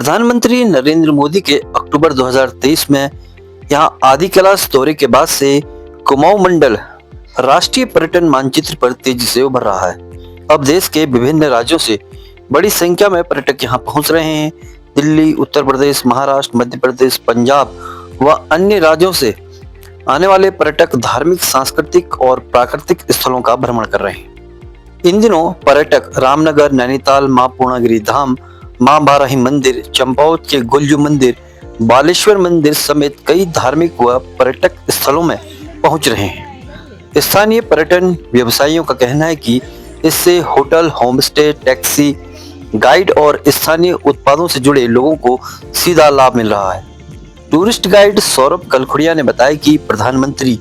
प्रधानमंत्री नरेंद्र मोदी के अक्टूबर 2023 में यहां आदि कैलाश दौरे के बाद से कुमाऊं मंडल राष्ट्रीय पर्यटन मानचित्र पर तेजी से उभर रहा है। अब देश के विभिन्न राज्यों से बड़ी संख्या में पर्यटक यहां पहुंच रहे हैं। दिल्ली, उत्तर प्रदेश, महाराष्ट्र, मध्य प्रदेश, पंजाब व अन्य राज्यों से आने वाले पर्यटक धार्मिक, सांस्कृतिक और प्राकृतिक स्थलों का भ्रमण कर रहे हैं। इन दिनों पर्यटक रामनगर, नैनीताल, मां पूर्णागिरि धाम, मां बाराही मंदिर, चंपावत के गोलजू मंदिर, बालेश्वर मंदिर समेत कई धार्मिक व पर्यटक स्थलों में पहुंच रहे हैं। स्थानीय पर्यटन व्यवसायियों का कहना है कि इससे होटल, होमस्टे, टैक्सी, गाइड और स्थानीय उत्पादों से जुड़े लोगों को सीधा लाभ मिल रहा है। टूरिस्ट गाइड सौरभ कलखुड़िया ने बताया कि प्रधानमंत्री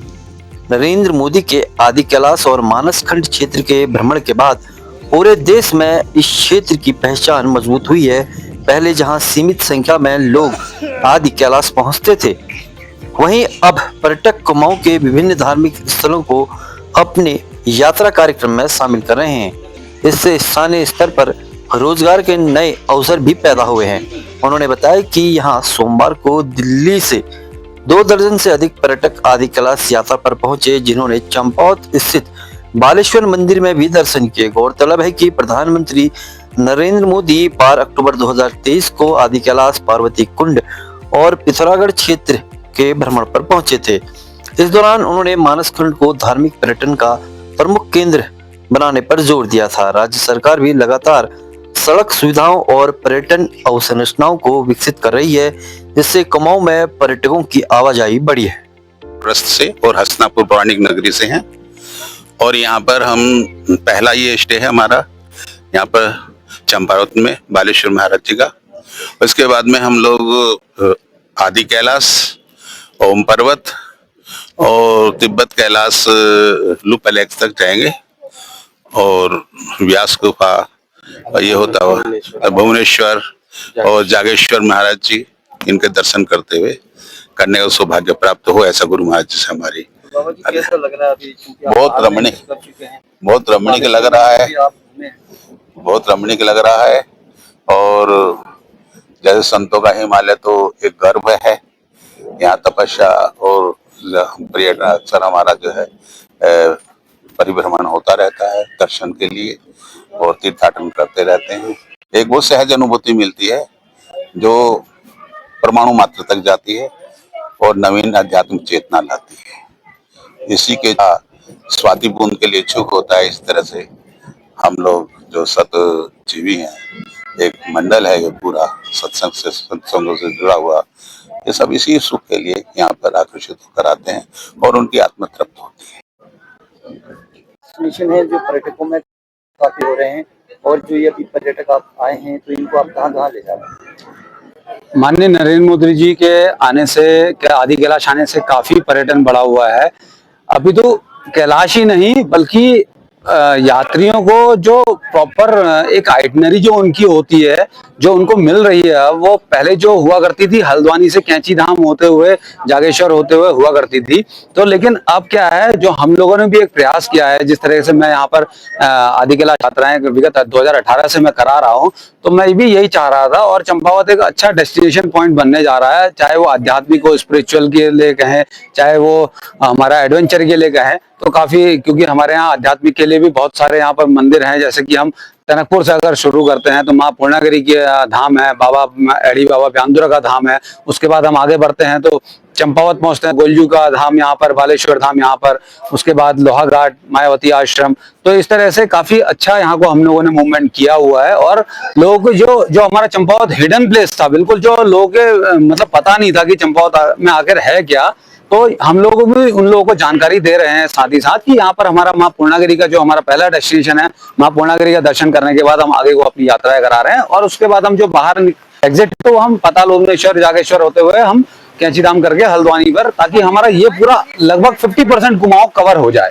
नरेंद्र मोदी के आदि कैलाश और मानस खंड क्षेत्र के भ्रमण के बाद पूरे देश में इस क्षेत्र की पहचान मजबूत हुई है। पहले जहां सीमित संख्या में लोग आदि कैलाश पहुंचते थे, वहीं अब पर्यटक कुमाऊं के विभिन्न धार्मिक स्थलों को अपने यात्रा कार्यक्रम में शामिल कर रहे हैं। इससे स्थानीय स्तर पर रोजगार के नए अवसर भी पैदा हुए हैं। उन्होंने बताया कि यहां सोमवार को दिल्ली से 2 दर्जन से अधिक पर्यटक आदि कैलाश यात्रा पर पहुंचे, जिन्होंने चंपावत स्थित बालेश्वर मंदिर में भी दर्शन किए। गौरतलब है कि प्रधानमंत्री नरेंद्र मोदी 12 अक्टूबर 2023 को आदि कैलाश, पार्वती कुंड और पिथौरागढ़ क्षेत्र के भ्रमण पर पहुंचे थे। इस दौरान उन्होंने मानस खंड को धार्मिक पर्यटन का प्रमुख केंद्र बनाने पर जोर दिया था। राज्य सरकार भी लगातार सड़क सुविधाओं और पर्यटन अवसंरचनाओं को विकसित कर रही है, जिससे कुमाऊं में पर्यटकों की आवाजाही बढ़ी है। प्रस्थ से और हसनापुर पौराणिक नगरी से हैं और यहाँ पर हम पहला ये स्टे है हमारा यहाँ पर चंपावत में बालेश्वर महाराज जी का। उसके बाद में हम लोग आदि कैलाश, ओम पर्वत और तिब्बत कैलाश लूप पैलेस तक जाएंगे और व्यास गुफा और ये होता हुआ भुवनेश्वर और जागेश्वर महाराज जी, इनके दर्शन करते हुए करने का सौभाग्य प्राप्त हो, ऐसा गुरु महाराज जी से हमारी। कैसा लग रहा है अभी? बहुत रमणीक लग रहा है, बहुत रमणीक लग रहा है। और जैसे संतों का हिमालय तो एक गर्व है, यहाँ तपस्या और पर्यटन अक्सर हमारा जो है परिभ्रमण होता रहता है दर्शन के लिए और तीर्थाटन करते रहते हैं। एक वो सहज अनुभूति मिलती है जो परमाणु मात्र तक जाती है और नवीन आध्यात्मिक चेतना लाती है। इसी के स्वाति बूंद के लिए इच्छुक होता है। इस तरह से हम लोग जो सतजीवी हैं, एक मंडल है ये पूरा सत्संगों से जुड़ा हुआ, ये सब इसी सुख के लिए यहाँ पर आकर्षित होकर आते हैं और उनकी आत्मा तृप्त होती है। मिशन है जो पर्यटकों में काफी हो रहे हैं, और जो ये अभी पर्यटक आप आए हैं तो इनको आप कहाँ ले जा रहे हैं? माननीय नरेंद्र मोदी जी के आने से, आदि कैलाश आने से काफी पर्यटन बढ़ा हुआ है। अभी तो कैलाश ही नहीं बल्कि यात्रियों को जो प्रॉपर एक आइटनरी जो उनकी होती है, जो उनको मिल रही है, वो पहले जो हुआ करती थी हल्द्वानी से कैंची धाम होते हुए, जागेश्वर होते हुए हुआ करती थी। तो लेकिन अब क्या है, जो हम लोगों ने भी एक प्रयास किया है, जिस तरह से मैं यहाँ पर आदि कैलाश यात्राएं विगत 2018 से मैं करा रहा हूँ, तो मैं भी यही चाह रहा था। और चंपावत एक अच्छा डेस्टिनेशन पॉइंट बनने जा रहा है, चाहे वो आध्यात्मिक हो, स्पिरिचुअल के लिए कहें, चाहे वो हमारा एडवेंचर के लिए कहें, तो काफी, क्योंकि हमारे यहाँ आध्यात्मिक के लिए भी बहुत सारे यहाँ पर मंदिर हैं। जैसे कि हम टनकपुर से अगर शुरू करते हैं तो माँ पूर्णागिरि की धाम है, बाबा एडी बाबा ब्यांदुरा का धाम है। उसके बाद हम आगे बढ़ते हैं तो चंपावत पहुंचते हैं, गोलजू का धाम यहाँ पर, बालेश्वर धाम यहाँ पर, उसके बाद लोहाघाट, मायावती आश्रम। तो इस तरह से काफी अच्छा यहाँ को हम लोगों ने मूवमेंट किया हुआ है। और लोग जो हमारा चंपावत हिडन प्लेस था, बिल्कुल जो लोगों के मतलब पता नहीं था कि चंपावत में आकर है क्या, तो हम लोग भी उन लोगों को जानकारी दे रहे हैं साथ ही साथ कि यहाँ पर हमारा माँ पूर्णागिरि का जो हमारा पहला डेस्टिनेशन है, माँ पूर्णागिरि का दर्शन करने के बाद हम आगे को अपनी यात्राएं करा रहे हैं। और उसके बाद हम जो बाहर एग्जिट, तो हम पाताल जागेश्वर होते हुए हम कैंची धाम करके हल्द्वानी पर, ताकि हमारा ये पूरा लगभग 50% कुमाऊं कवर हो जाए।